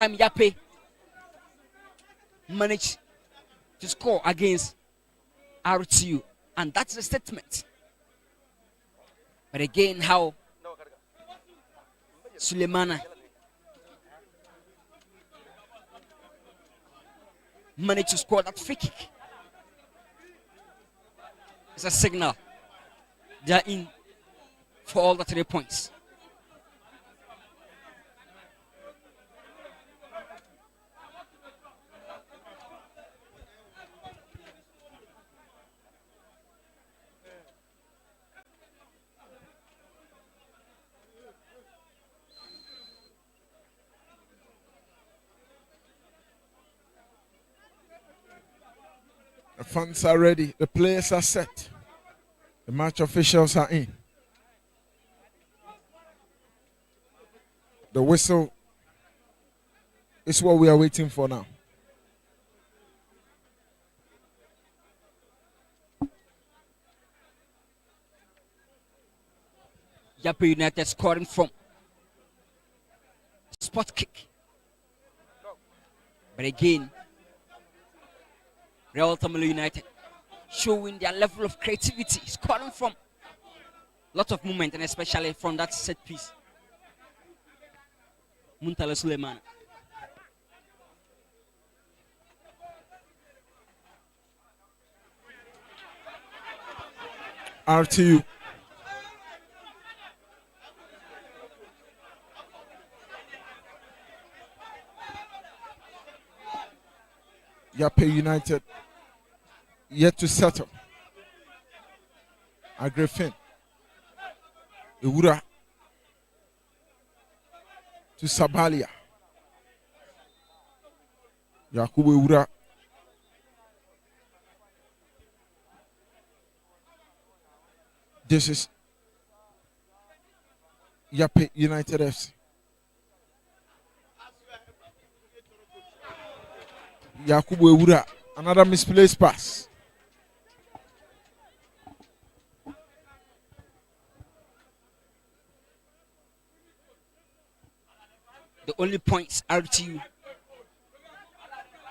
YAPEI managed to score against RTU, and that's a statement. But again, how Sulemana managed to score that free kick. It's a signal they're in for all the 3 points. The fans are ready. The players are set. The match officials are in. The whistle is what we are waiting for now. YAPEI United scoring from spot kick. But again, Real TAMALE United showing their level of creativity, scoring from lot of movement, and especially from that set piece. Muntala Suleiman. RTU. YAPEI United yet to settle. Agrifin. Ewura to Sabalia. Yakubu Ewura. This is YAPEI United FC. Yakubu Ewura, another misplaced pass. The only points RTU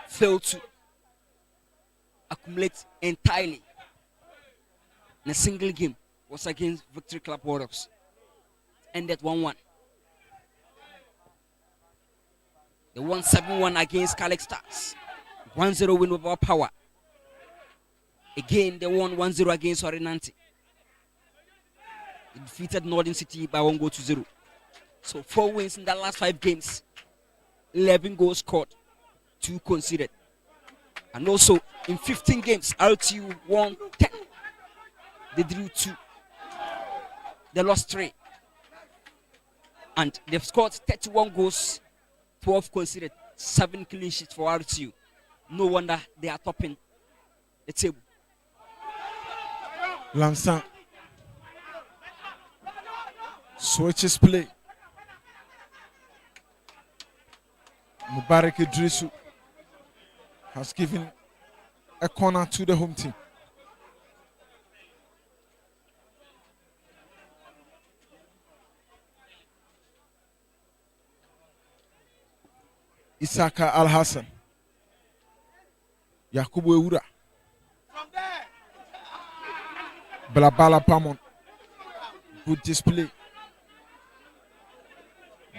failed to accumulate entirely in a single game was against Victory Club Warriors. Ended 1-1. They won 7-1 against Calix Stars. 1-0 win over Power. Again, they won 1-0 against Orinanti. They defeated Northern City by 1-0. So 4 wins in the last 5 games. 11 goals scored, 2 conceded. And also, in 15 games, RTU won 10. They drew 2. They lost 3. And they've scored 31 goals, 12 conceded, 7 clean sheets for RTU. No wonder they are topping the table. Lansan switches play. Mubarak Idrisu has given a corner to the home team. Isaka Al Hassan. Yakubu Ewura. Blabala Pamon. Good display.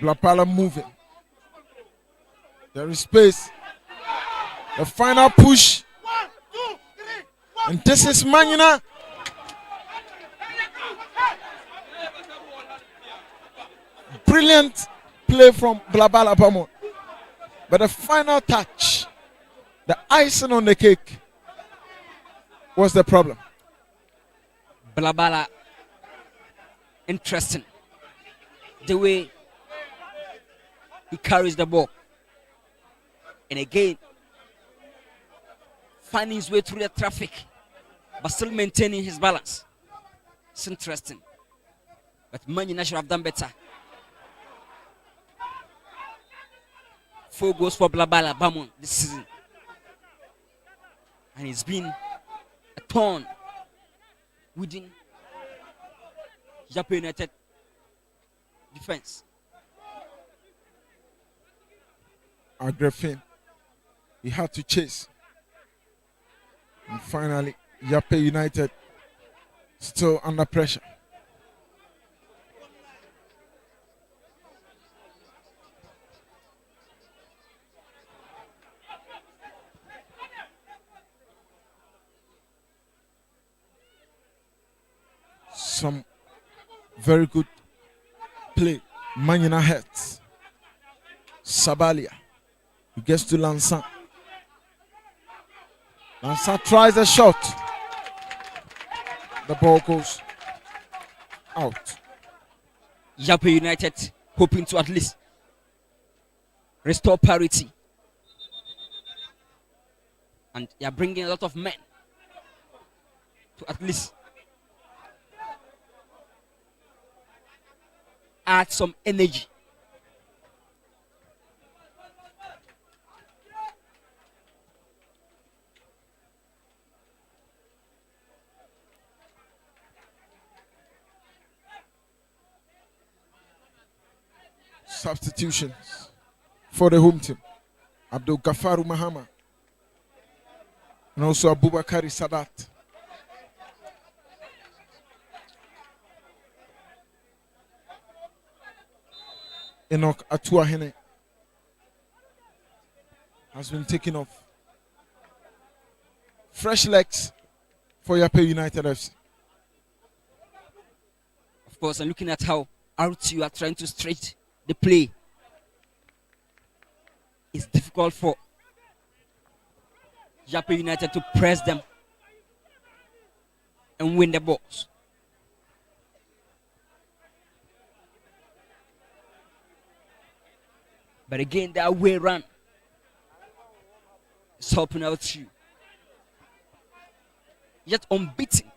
Blabala moving. There is space. The final push. And this is Manina. Brilliant play from Blabala Pamon. But the final touch, the icing on the cake, was the problem. Blabala, interesting. The way he carries the ball. And again, finding his way through the traffic, but still maintaining his balance. It's interesting. But Manina should have done better. 4 goals for Blabala Bamon this season. And it's been a thorn within YAPEI United defense. Agrafin. He had to chase. And finally, YAPEI United still under pressure. Some very good play. Manina heads. Sabalia. He gets to Lansan. Lansan tries a shot. The ball goes out. YAPEI United hoping to at least restore parity. And they are bringing a lot of men to at least add some energy. Substitutions for the home team. Abdul Gafaru Mahama and also Abubakari Sadat. Enoch Atuahene has been taken off. Fresh legs for YAPEI United FC. Of course, and looking at how RTU are trying to stretch the play, it's difficult for YAPEI United to press them and win the balls. But again, the away run is helping out you. Yet unbeaten,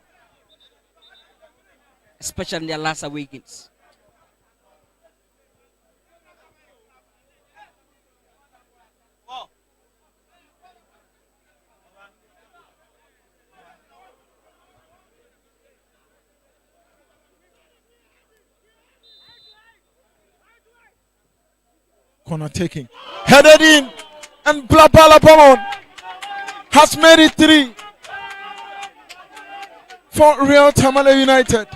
especially in their last away games. Corner taking. Headed in. And Blabala Bamon has made it 3 for Real Tamale United.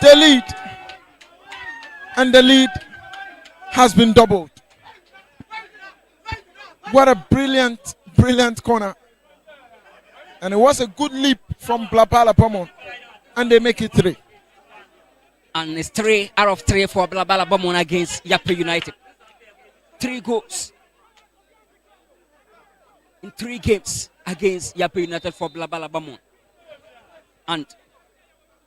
The lead. And the lead has been doubled. What a brilliant, brilliant corner. And it was a good leap from Blabala Bamon. And they make it 3. And it's 3 out of 3 for Blabala Bamon against YAPEI United. 3 goals in 3 games against YAPEI United for Blabala Bamon. And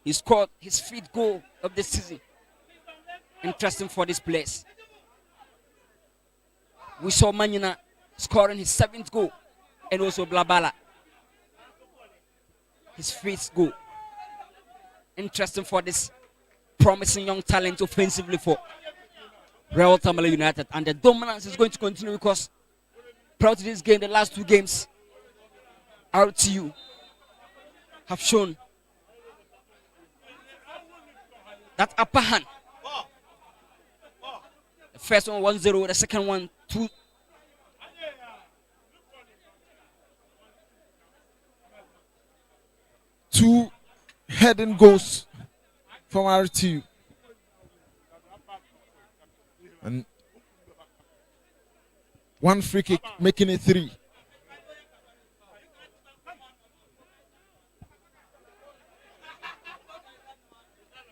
he scored his 5th goal of the season. Interesting for this place. We saw Manina scoring his 7th goal, and also Blabala his 5th goal. Interesting for this promising young talent offensively for Real Tamale United, and the dominance is going to continue because prior to this game, the last 2 games, RTU have shown that upper hand. The first one 1-0, the second one 2. Two heading goals from RTU. And 1 free kick, making it 3.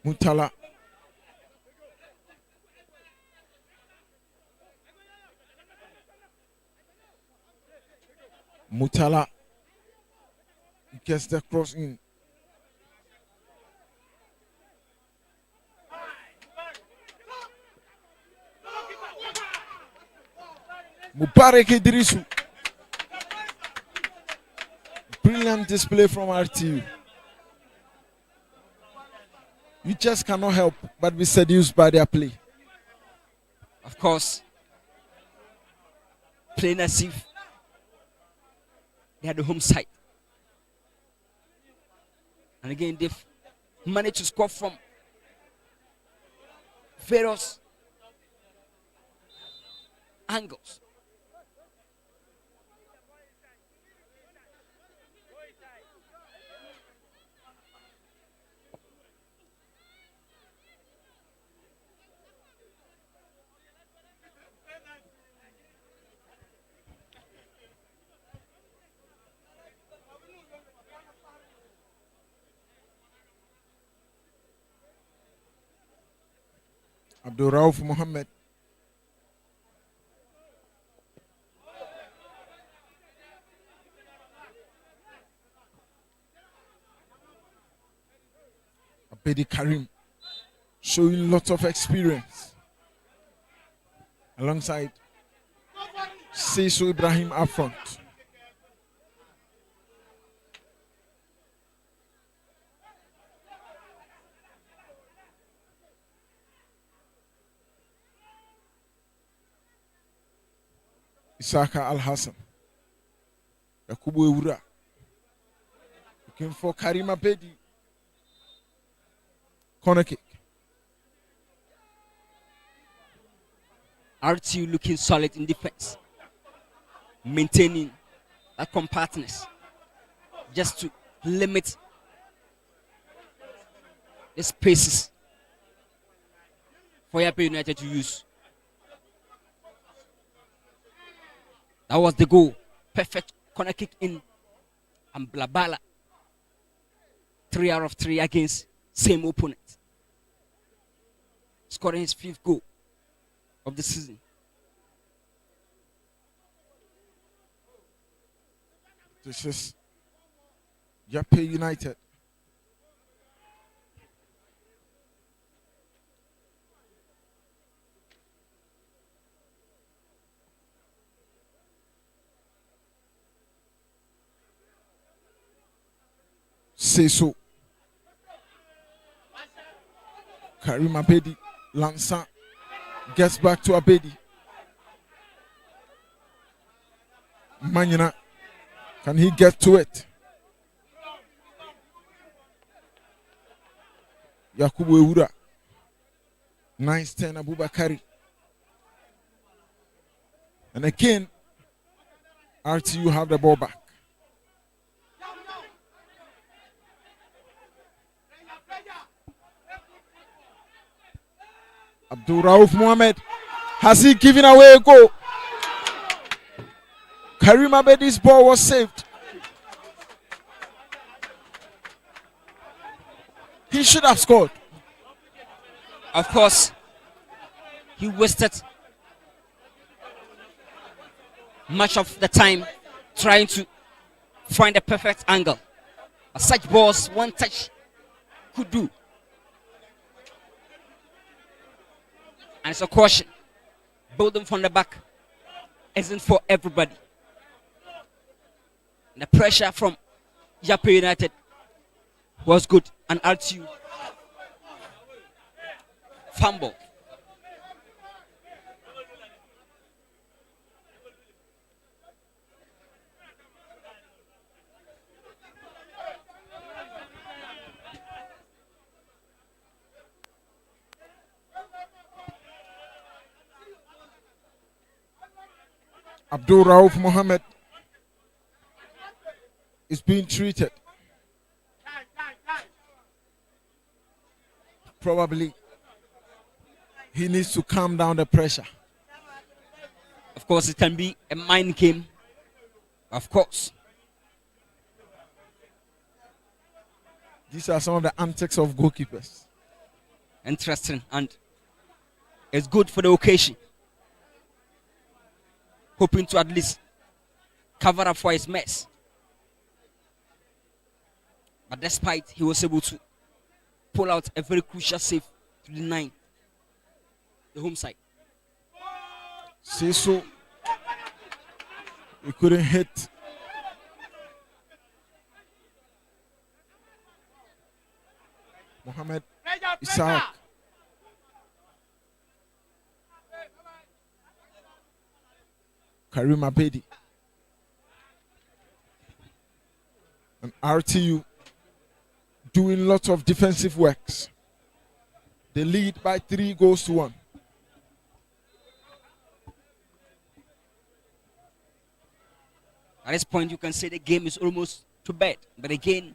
Mutala. Mutala gets the cross in. Mubarak Idrisu. Brilliant display from RTU. You just cannot help but be seduced by their play. Of course, playing as if they had the home side. And again, they've managed to score from various angles. Abdul Rauf Mohammed. Abedi Karim showing lots of experience alongside Seisu Ibrahim up front. Isaka Al Hassan, Yakubu Ewura, looking for Karim Abedi. Corner kick. RTU looking solid in defense, maintaining that compactness just to limit the spaces for YAPEI United to use. That was the goal. Perfect corner kick in. And Blabala, 3 out of 3 against same opponent, scoring his 5th goal of the season. This is YAPEI United. Seisu, Karim Abedi, Lansan gets back to Abedi. Manyana, can he get to it? Yakubu Ewura, nice 10 Abubakari. And again, RTU have the ball back. Abdul Rauf Mohammed, has he given away a goal? Karim Abedi's ball was saved. He should have scored. Of course, he wasted much of the time trying to find a perfect angle. But such balls, one touch could do. And it's a caution. Building from the back isn't for everybody. And the pressure from YAPEI United was good. And RTU fumble. Abdul Rauf Mohammed is being treated. Probably he needs to calm down the pressure. Of course, it can be a mind game. Of course. These are some of the antics of goalkeepers. Interesting, and it's good for the occasion. Hoping to at least cover up for his mess. But despite, he was able to pull out a very crucial save to deny the home side. Seisu, he couldn't hit. Mohamed Isaac. Karim Abedi. And RTU doing lots of defensive works. They lead by 3 goals to 1. At this point, you can say the game is almost to bed. But again,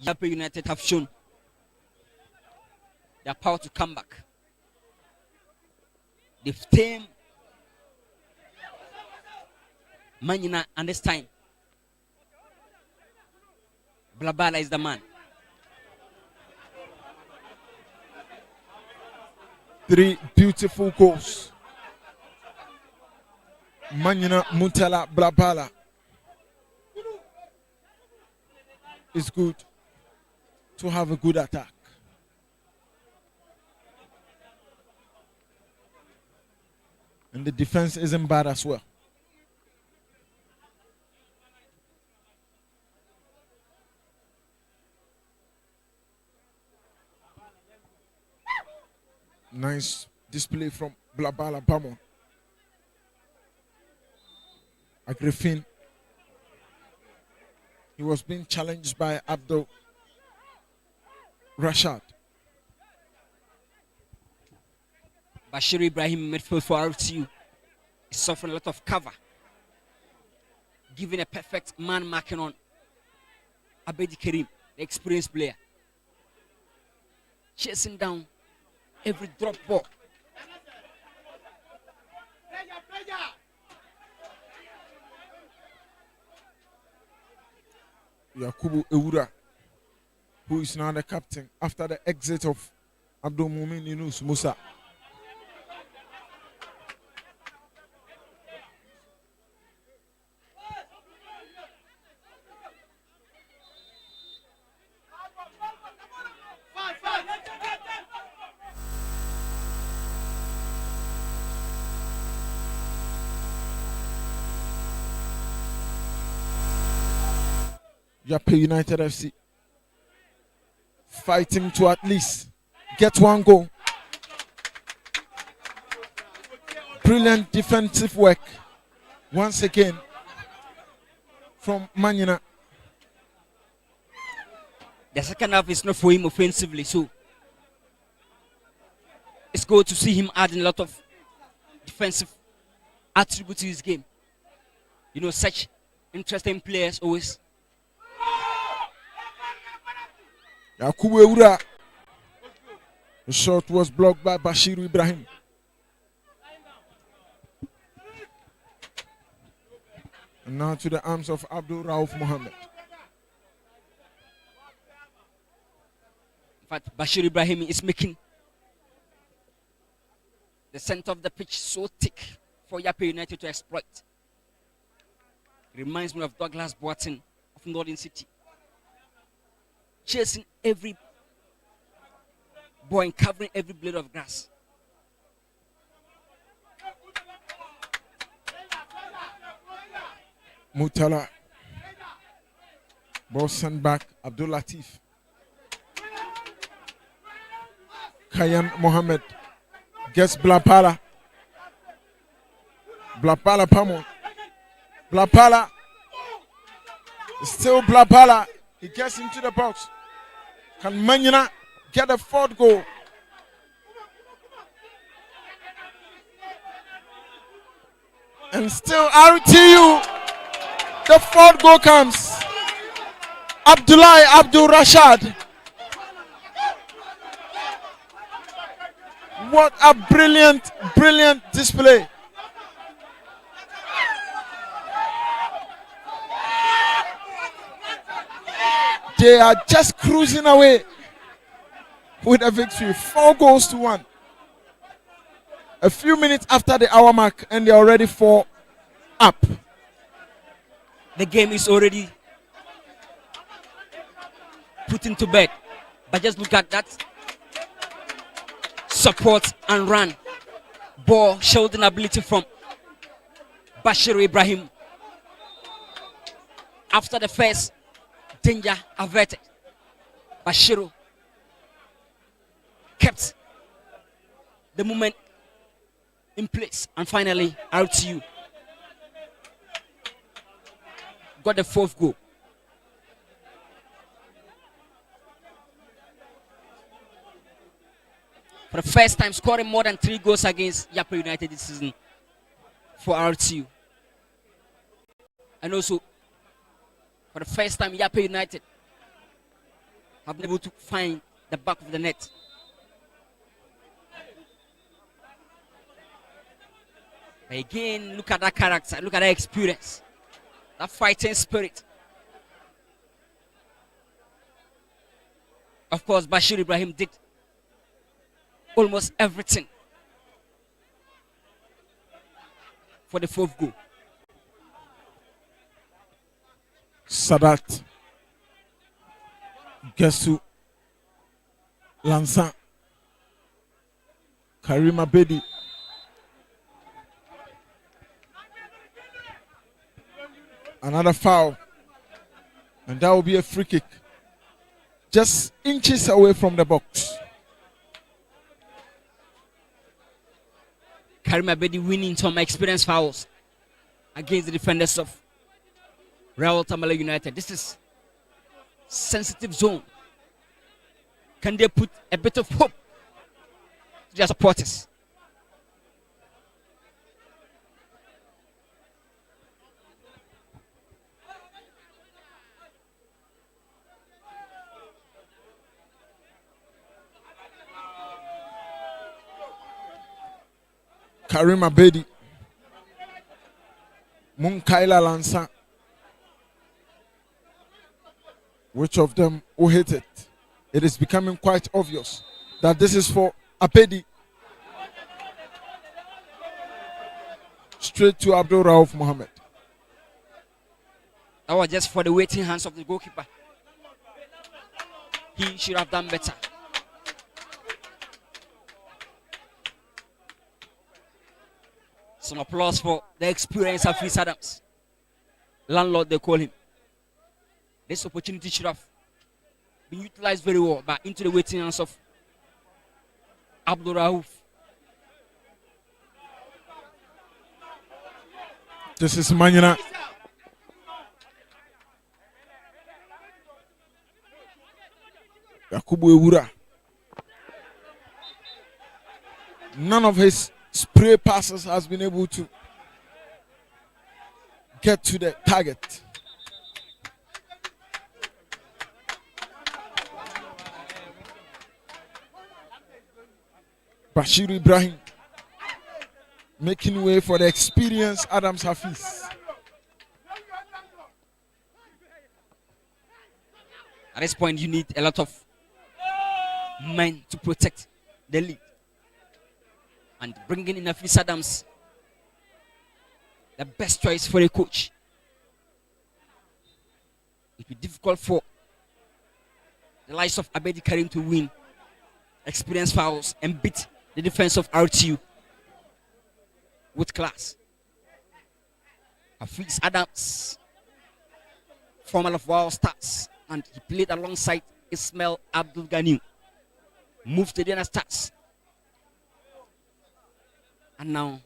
YAPEI United have shown their power to come back. They've tamed Manyina, and this time, Blabala is the man. 3 beautiful goals. Manyina, Mutala, Blabala. It's good to have a good attack. And the defense isn't bad as well. Nice display from Blabala Bamon. Griffin. He was being challenged by Abdul Rashad. Bashir Ibrahim, midfield for RTU, is suffering a lot of cover, giving a perfect man marking on Abedi Karim, the experienced player, chasing down every drop ball. Yakubu Ewura, who is now the captain after the exit of Abdul Mumin Yunus Musa. YAPEI United FC fighting to at least get one goal. Brilliant defensive work once again from Manyina. The second half is not for him offensively, so it's good to see him adding a lot of defensive attributes to his game. You know, such interesting players always. Yakubu Ewura. The shot was blocked by Bashir Ibrahim. And now to the arms of Abdul Rauf Mohammed. In fact, Bashir Ibrahim is making the center of the pitch so thick for YAPEI United to exploit. It reminds me of Douglas Boateng of Northern City, chasing every ball and covering every blade of grass. Mutala. Ball sent back. Abdul Latif. Kayan Mohammed gets Blapala. Blapala Pamon. Blapala. Still Blapala. He gets into the box. Can Manyina get a fourth goal? And still RTU. The fourth goal comes. Abdullahi Abdul Rashad. What a brilliant, brilliant display. They are just cruising away with a victory. 4-1. A few minutes after the hour mark, and they're already 4 up. The game is already put into bed. But just look at that. Support and run. Ball shielding ability from Bashir Ibrahim. After the first danger averted, Bashiru kept the movement in place, and finally RTU got the 4th goal. For the first time, scoring more than 3 goals against YAPEI United this season for RTU. And also, for the first time, YAPEI United have been able to find the back of the net. But again, look at that character, look at that experience, that fighting spirit. Of course, Bashir Ibrahim did almost everything for the fourth goal. Sadat gets to Lansan. Karim Abedi. Another foul. And that will be a free kick. Just inches away from the box. Karim Abedi winning some experienced fouls against the defenders of Real Tamale United. This is sensitive zone. Can they put a bit of hope to their supporters? Karim Abedi. Munkaila Lansan. Which of them will hit it? It is becoming quite obvious that this is for Abedi. Straight to Abdul Rauf Mohammed. That was just for the waiting hands of the goalkeeper. He should have done better. Some applause for the experience of Hafiz Adams. Landlord, they call him. This opportunity should have been utilized very well, but into the waiting hands of Abdul Rauf. This is Manyana. Yakubu Ewura. None of his spray passes has been able to get to the target. Bashir Ibrahim making way for the experienced Adams Hafiz. At this point, you need a lot of men to protect the lead. And bringing in Hafiz Adams, the best choice for a coach. It will be difficult for the likes of Abedi Karim to win experience fouls and beat the defense of RTU with class. Hafiz Adams, former of Wild Stars, and he played alongside Ismail Abdul Ghani, moved to the Stars, and now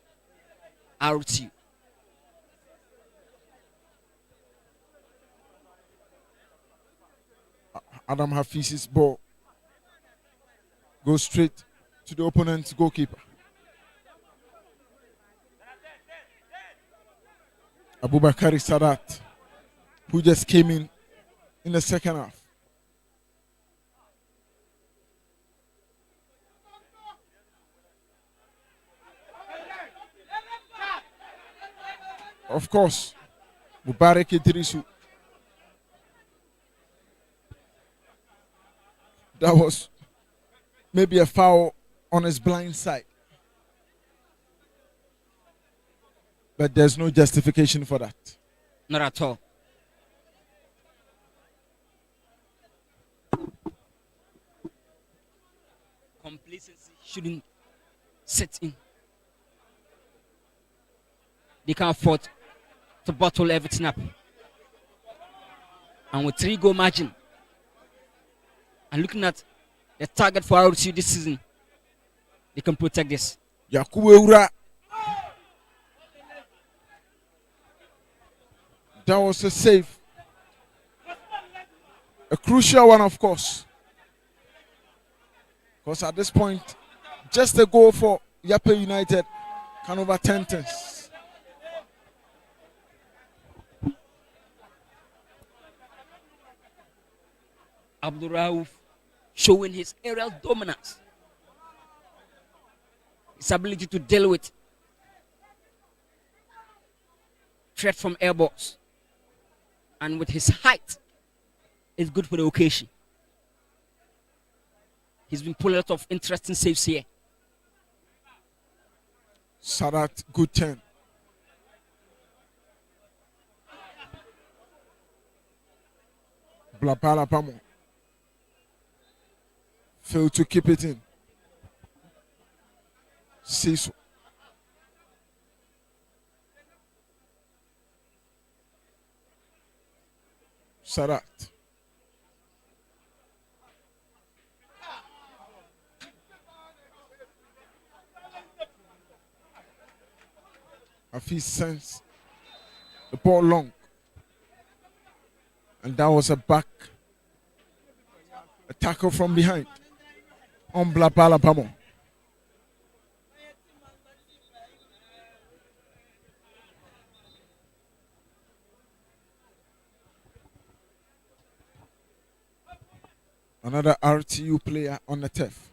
RTU. Adam Hafiz's ball goes straight to the opponent's goalkeeper. Abubakar Sadat, who just came in the second half. Of course, Mubarak Idrisu. That was maybe a foul on his blind side. But there's no justification for that. Not at all. Complacency shouldn't set in. They can't afford to bottle everything up. And with 3-goal margin, and looking at the target for RTU this season, they can protect this. Yakubu Ewura. That was a save. A crucial one, of course. Because at this point, just a goal for YAPEI United can overturn things. Abdul Rauf showing his aerial dominance, his ability to deal with threat from air balls, and with his height, is good for the occasion. He's been pulling a lot of interesting saves here. Sadat, good turn. Blapala Pamo. Failed to keep it in. Sisu. Sadat. Hafiz sends the ball long. And that was a tackle from behind on Blapala Pamo. Another RTU player on the turf.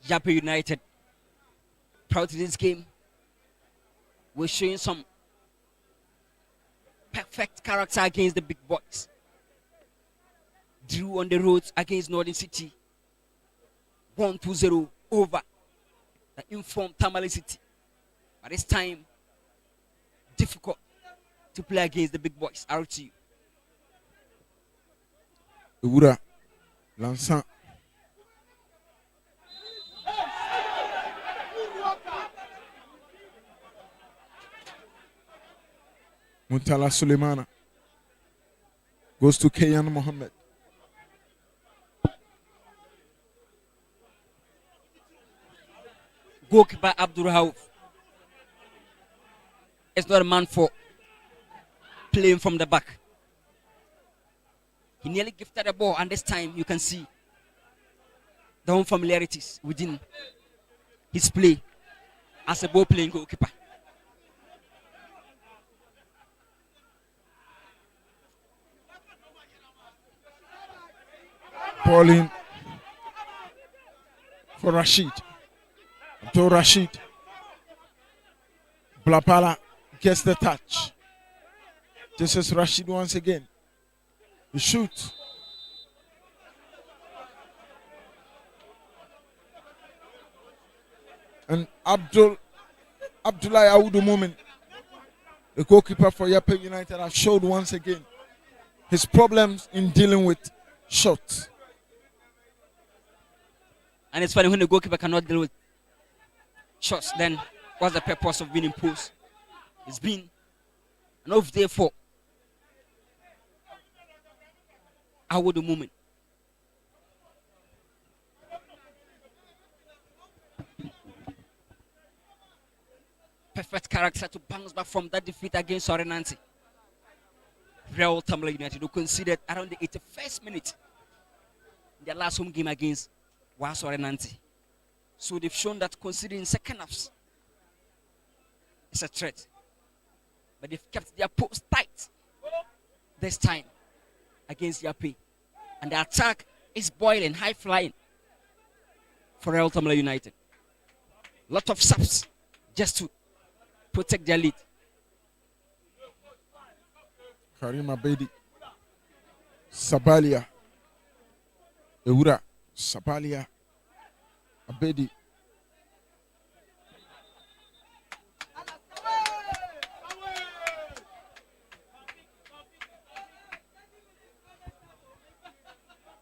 YAPEI United, proud to this game. We're showing some perfect character against the big boys. Drew on the roads against Northern City. 1-2-0 over the informed Tamale City. But this time, difficult to play against the big boys. RTU. Ura, Lansan. Muntala Suleimana goes to Kayan Mohammed. Goalkeeper Abdul Rauf is not a man for playing from the back. He nearly gifted the ball, and this time you can see the unfamiliarities within his play as a ball playing goalkeeper. Ball for Rashid. To Rashid. Blapala gets the touch. This is Rashid once again. He shoots. And Abdullah Audu Mumin, the goalkeeper for YAPEI United, has showed once again his problems in dealing with shots. And it's funny, when the goalkeeper cannot deal with shots, then what's the purpose of being imposed? It's been an off day for Audu Mumin. Perfect character to bounce back from that defeat against Sorenanti. Real TAMALE United, who conceded around the 81st minute in their last home game against Sorenanti. So they've shown that conceding second halves is a threat. But they've kept their post tight this time against YAPEI. And the attack is boiling, high flying for Real TAMALE United. Lot of subs just to protect their lead. Karim Abedi. Sabalia. Eura. Sabalia. Abedi.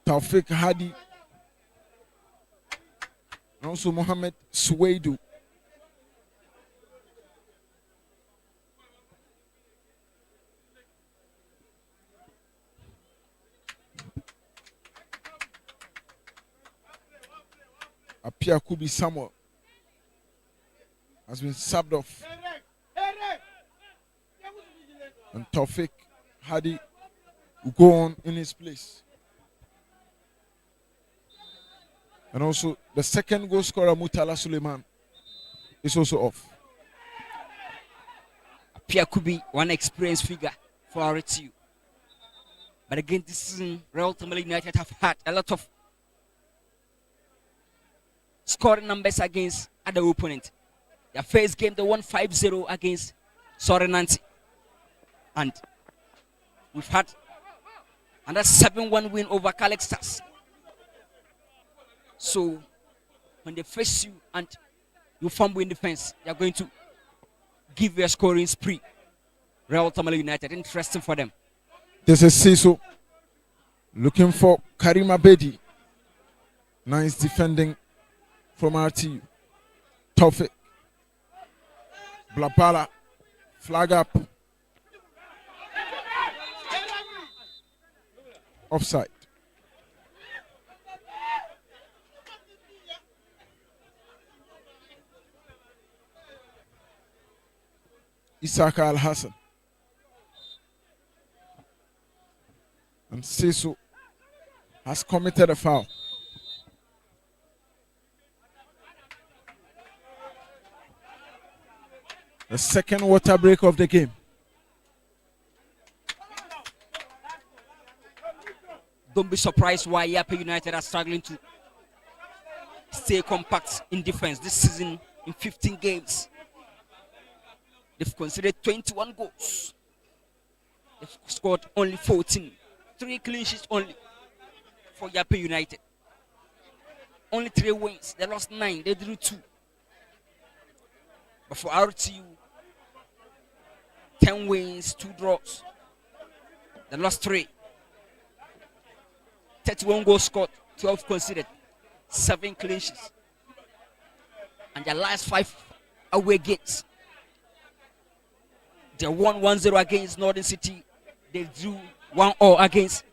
Taufik Hadi. And also Mohammed Suwaidu. Apia Kubi Samuel has been subbed off. And Taufik Hadi will go on in his place. And also, the second goal scorer, Mutala Suleiman, is also off. Appear could be one experienced figure for RTU. But again, this season, Real Tamale United have had a lot of scoring numbers against other opponent. Their first game, they won 5-0 against Sorenanti. And we've had another 7-1 win over Calix Stars. So when they face you and you fumble in defense, they are going to give you a scoring spree. Real Tamale United, interesting for them. This is Siso looking for Karima Bedi. Nice defending from RTU. Tofik. Blapala. Flag up. Offside. Isaka Al Hassan. And Sisu has committed a foul. The second water break of the game. Don't be surprised why YAPEI United are struggling to stay compact in defense this season. In 15 games, they've conceded 21 goals. They've scored only 14. 3 clean sheets only for YAPEI United. Only 3 wins. They lost 9. They drew 2. But for RTU, 10 wins, 2 draws. They lost 3. 31 goals scored, 12 conceded, 7 clean sheets. And their last 5 away games, they won 1-0 against Northern City. They drew 1-0 against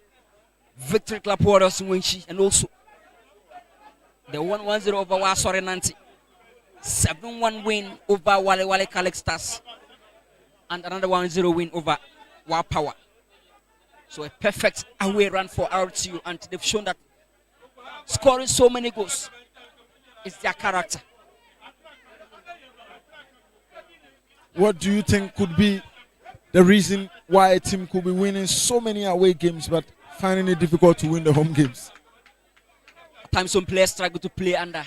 Victory Club Warriors in Winchi, and also they won 1-0 over Wasore Nanti, 7-1 win over Wale Wale Calix Stars, and another 1-0 win over Wapower. So a perfect away run for RTU, and they've shown that scoring so many goals is their character. What do you think could be the reason why a team could be winning so many away games but finding it difficult to win the home games? At times some players struggle to play under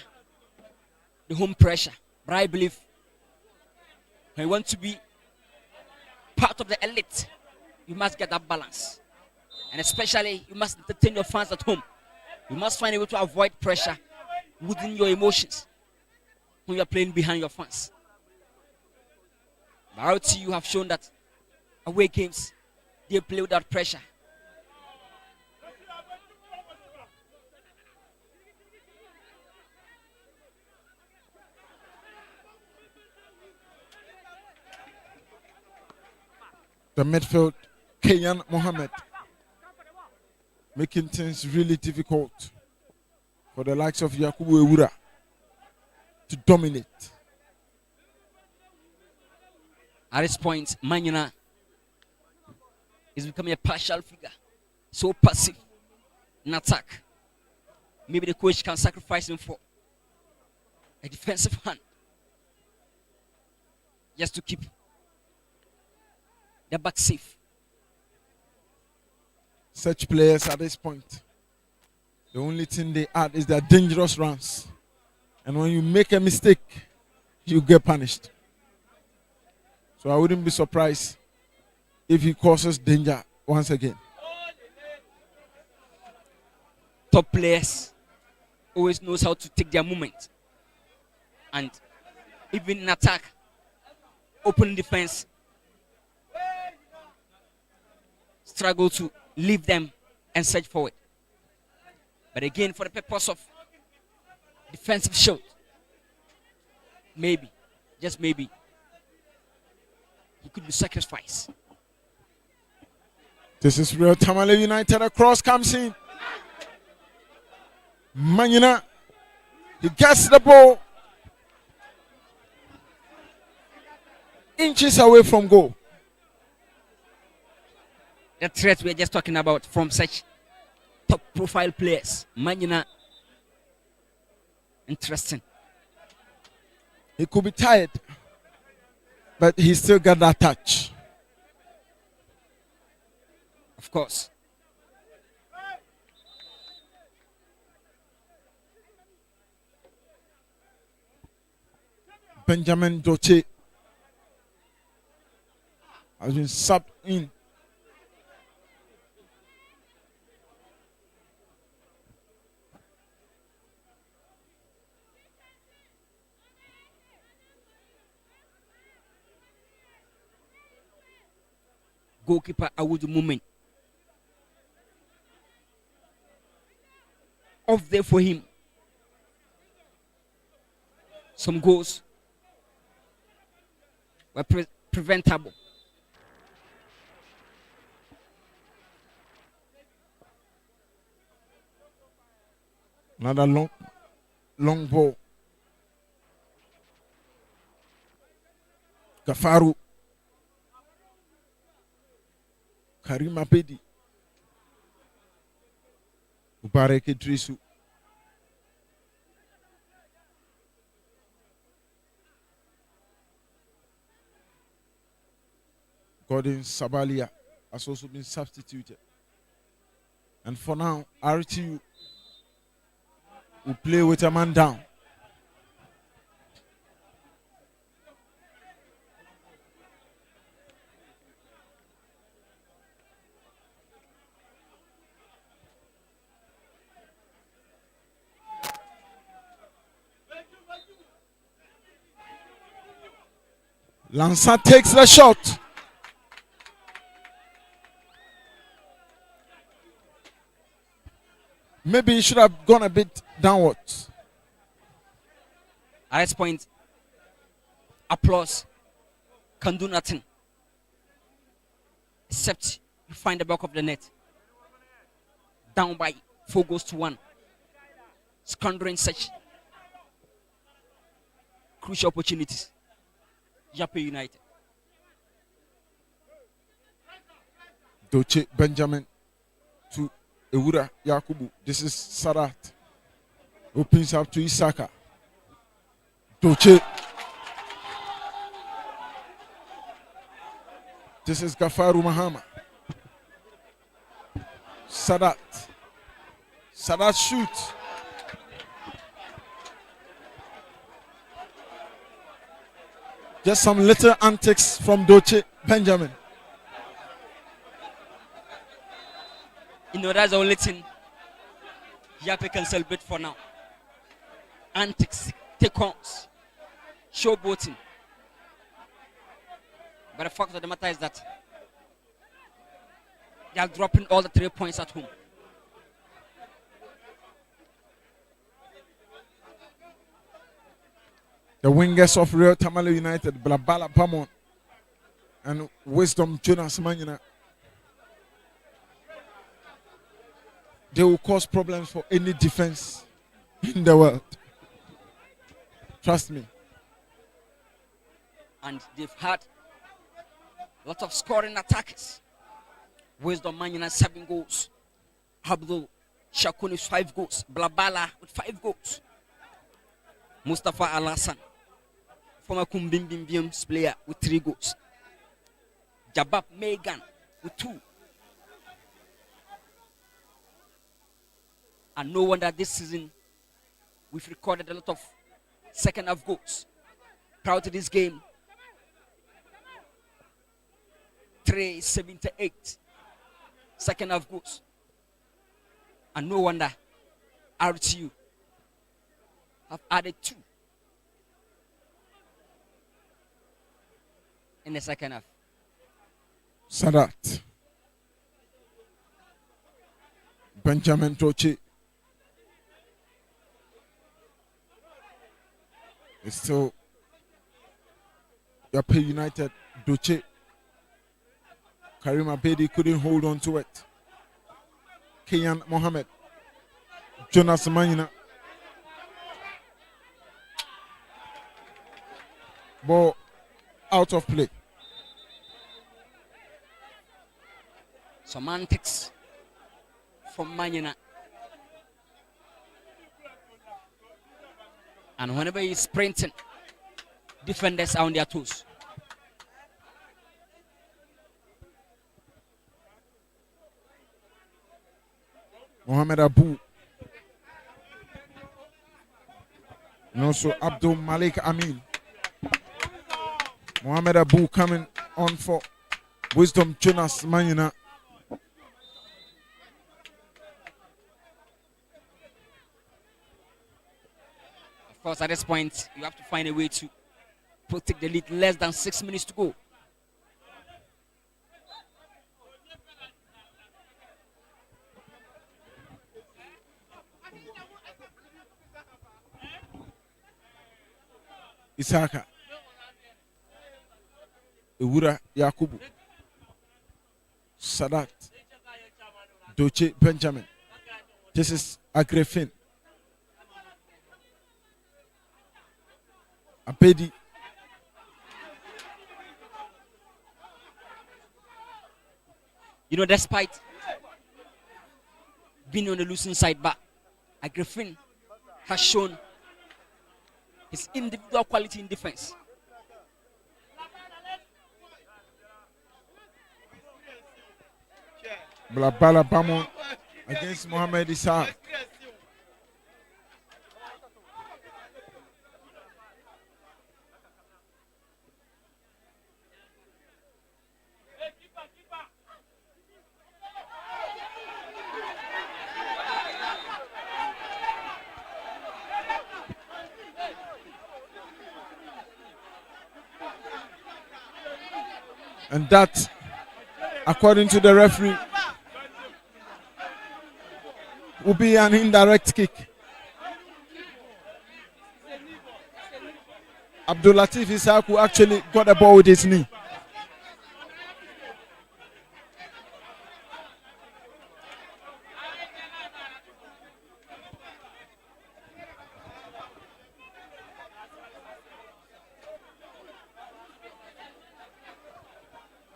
the home pressure. But I believe when you want to be part of the elite, you must get that balance. And especially, you must entertain your fans at home. You must find a way to avoid pressure within your emotions when you are playing behind your fans. But RTU have shown that away games, they play without pressure. The midfield, Kenyan Mohammed, making things really difficult for the likes of Yakubu Ewura to dominate. At this point, Manyuna is becoming a partial figure, so passive in attack. Maybe the coach can sacrifice him for a defensive hand just to keep the back safe. Such players at this point, the only thing they add is their dangerous runs. And when you make a mistake, you get punished. So I wouldn't be surprised if he causes danger once again. Top players always knows how to take their moment. And even in attack, open defense, struggle to leave them and search forward. But again, for the purpose of defensive shield, maybe, just maybe, he could be sacrificed. This is Real Tamale United. A cross comes in. Manyina, he gets the ball inches away from goal. the threat we're just talking about from such top profile players. Manina, interesting. He could be tired, but he still got that touch. Of course. Benjamin Doche has been subbed in. Goalkeeper Awudu movement. Off there for him. Some goals were preventable. Another long ball. Gafaru. Karima Bedi. Mubarak Idrisu. Gordon Sabalia has also been substituted. And for now, RTU will play with a man down. Lanza takes the shot. Maybe he should have gone a bit downwards. At this point, applause can do nothing except you find the back of the net. Down by 4-1. Squandering such crucial opportunities. YAPEI United. Doche Benjamin to Ewura Yakubu. This is Sarat. Opens up to Isaka. Doche. This is Gafaru Mahama. Sadat. Sadat shoots. Just some little antics from Doche Benjamin. You know, that's the only thing YAPEI can celebrate for now. Antics, take-ons, showboating. But the fact of the matter is that they are dropping all the 3 points at home. The wingers of Real Tamale United, Blabala Pamon and Wisdom Jonas Manina, they will cause problems for any defense in the world. Trust me. And they've had a lot of scoring attacks. Wisdom Manina 7 goals. Abdul Shakuni 5 goals. Blabala with 5 goals. Mustafa Al-Hassan, former Kumbim player, with 3 goals. Jabab Megan with 2. And no wonder this season we've recorded a lot of second half goals. Prior to this game, 378 second half goals. And no wonder RTU have added 2 in the second half. Sadat. Benjamin Doche. It's still YAPEI United. Doche. Karima Bedi couldn't hold on to it. Kenyan Mohammed. Jonas Manina. Ball out of play. Some antics from Manina. And whenever he's sprinting, defenders are on their toes. Mohamed Abu. And also Abdul Malik Amin. Mohamed Abu coming on for Wisdom Jonas Manina. Of course, at this point, you have to find a way to protect the lead. Less than 6 minutes to go. Isaka. Ewura Yakubu. Sadat. Doche Benjamin. This is Agrefin. Abedi. You know, despite being on the losing side, but Agrefin has shown his individual quality in defense. Blabala Bamon against Mohamed Issa. And that, according to the referee, will be an indirect kick. Abdul Latif Isaku actually got the ball with his knee.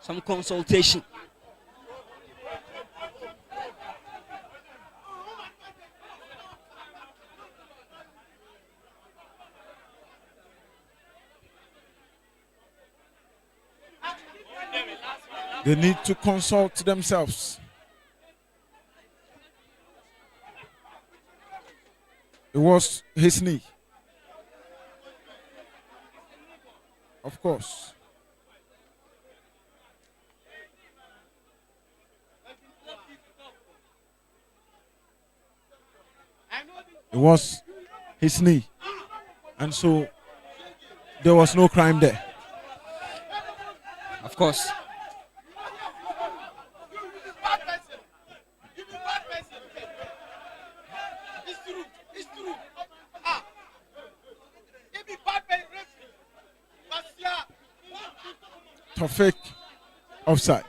Some consultation. They need to consult themselves. It was his knee. Of course. It was his knee. And so there was no crime there. Of course. Tofik offside.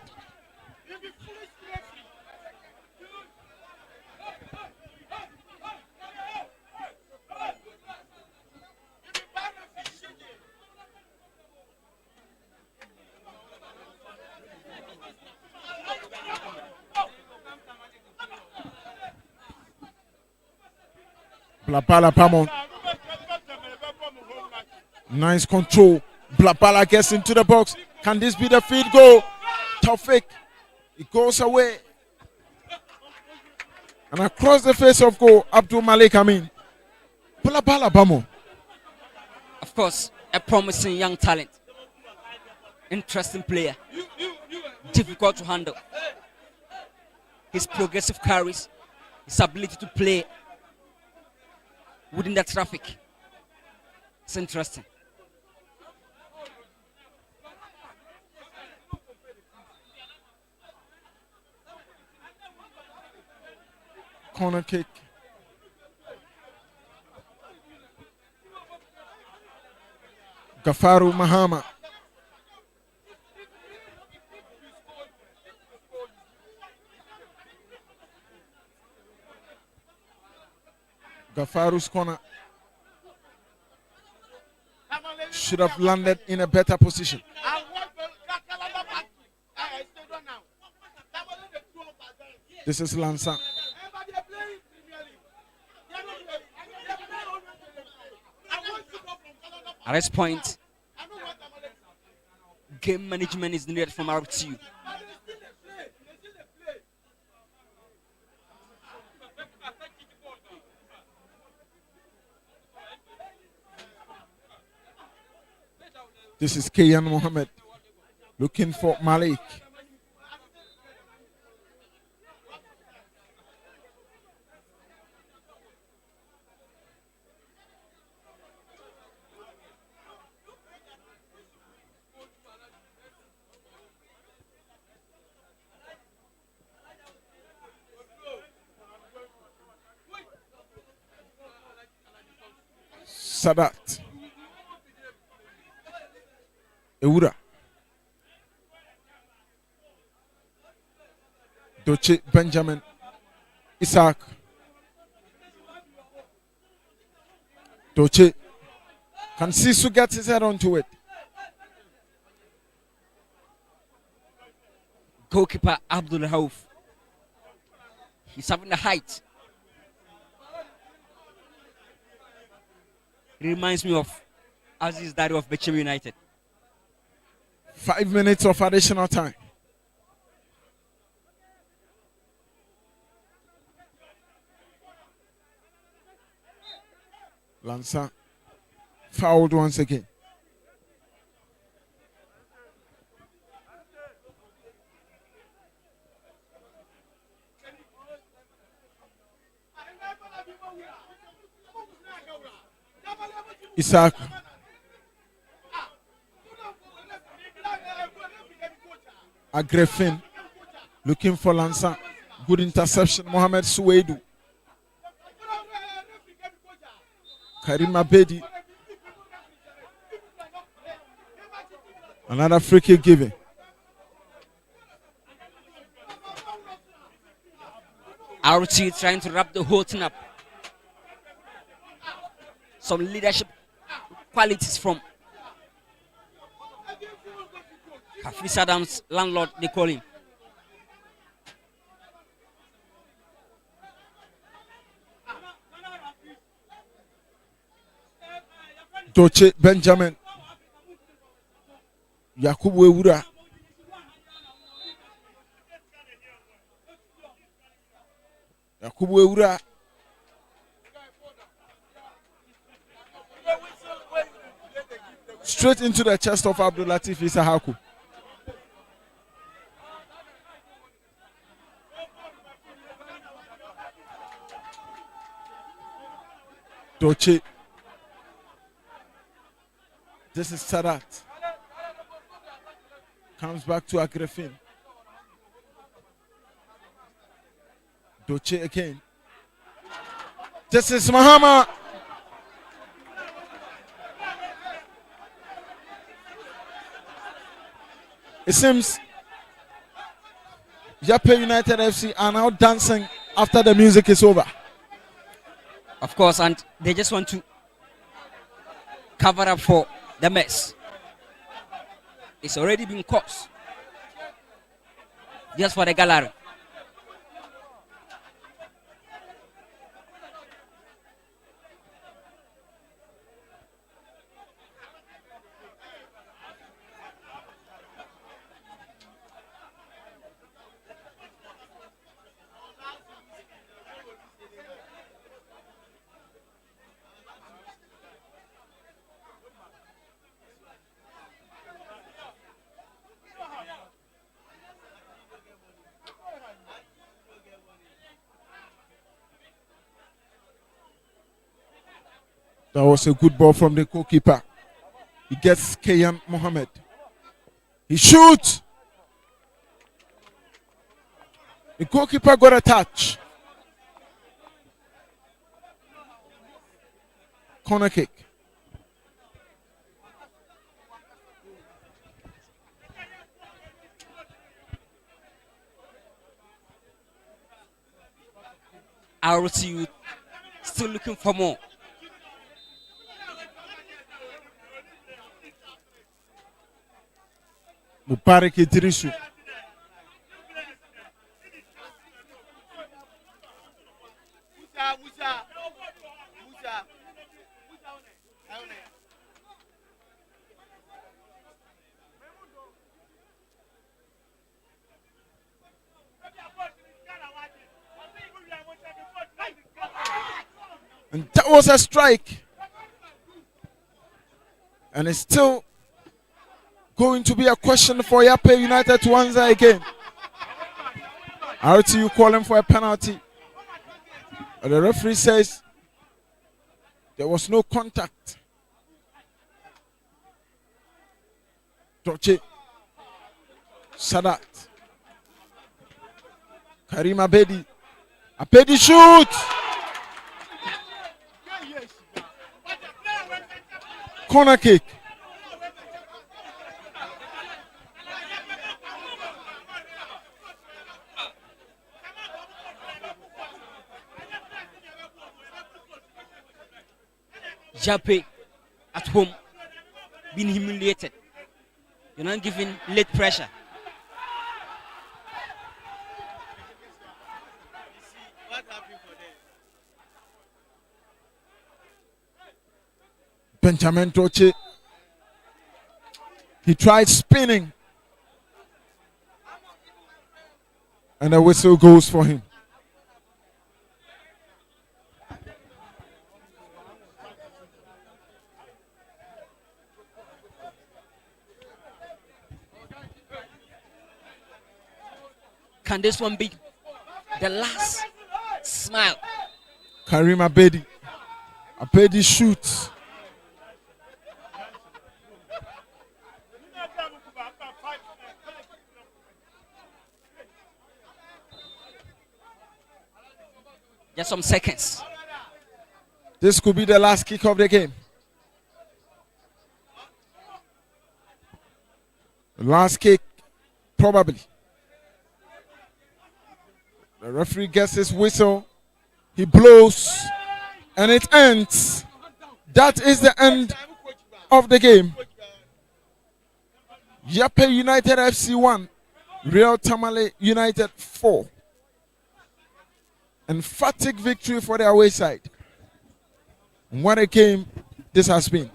Blabala Pamon. Nice control. Blabala gets into the box. Can this be the field goal? Tofik. It goes away. And across the face of goal, Abdul Malik Amin. Blabala Pamon. Of course, a promising young talent. Interesting player. Difficult to handle. His progressive carries, his ability to play within the traffic. It's interesting. Corner kick. Gafaru Mahama. Gafaru's corner should have landed in a better position. This is Lansa. At this point, game management is needed from RTU. This is Kayan Mohammed looking for Malik. Sadat. Ewura. Doche Benjamin. Isaac. Doche. Can Sisu get his head onto it? Goalkeeper Abdul Rauf. He's having the height. He reminds me of Aziz Dari of Bechem United. 5 minutes of additional time. Lansa fouled once again. Isaac. Agrefin looking for Lansa. Good interception. Mohamed Suwaidu. Karim Abedi. Another free kick given. RT trying to wrap the whole thing up. Some leadership qualities from Hafiz Adams, landlord, they call him. Doche Benjamin. Yakubu Ewura. Yakubu Ewura. Straight into the chest of Abdul Latif Isahaku. Doche. This is Sadat. Comes back to Agrefin. Doche again. This is Mahama. It seems YAPEI United FC are now dancing after the music is over. Of course, and they just want to cover up for the mess. It's already been caused. Just for the gallery. That was a good ball from the goalkeeper. He gets Kayan Mohammed. He shoots. The goalkeeper got a touch. Corner kick. RTU still looking for more. Mubarak Idrisu. And that was a strike. And it's still going to be a question for YAPEI United to answer again. RTU calling for a penalty. But the referee says there was no contact. Toche. Sadat. Karim Abedi. Abedi shoot! Corner kick. YAPEI at home being humiliated. You're not giving late pressure. Benjamin Toche. He tried spinning. And the whistle goes for him. Can this one be the last smile? Karim Abedi. Abedi shoots. Just some seconds. This could be the last kick of the game. The last kick, probably. The referee gets his whistle. He blows. And it ends. That is the end of the game. YAPEI United FC 1. Real Tamale United 4. Emphatic victory for the away side. And what a game this has been.